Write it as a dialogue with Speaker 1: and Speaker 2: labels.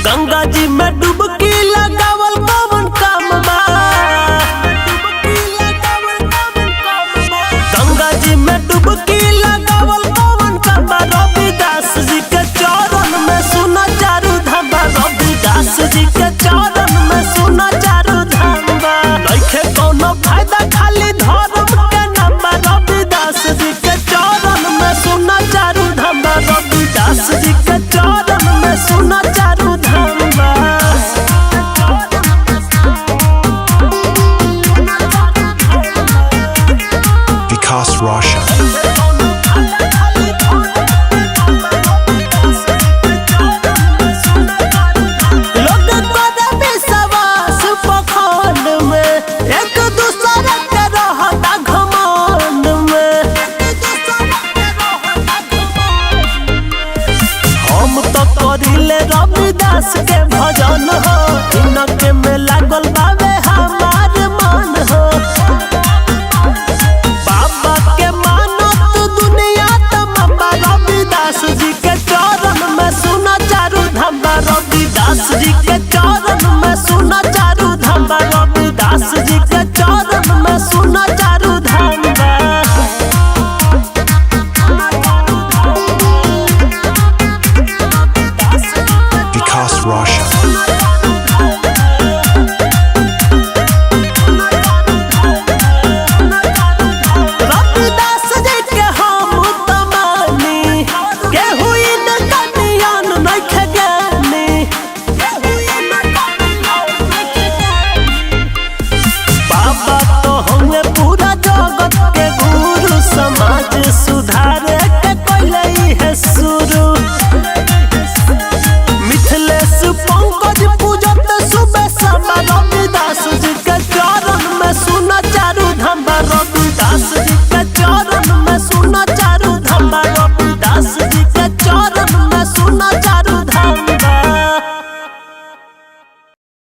Speaker 1: गंगा जी में डुबकी लगावल कौन काम बा। गंगा जी में डुबकी लगावल कौन काम बा। रविदास जी के चरण में सुना चारू धाम बा। रविदास जी के चरण में सुना चारू धाम बा। नइखे कोनो फायदा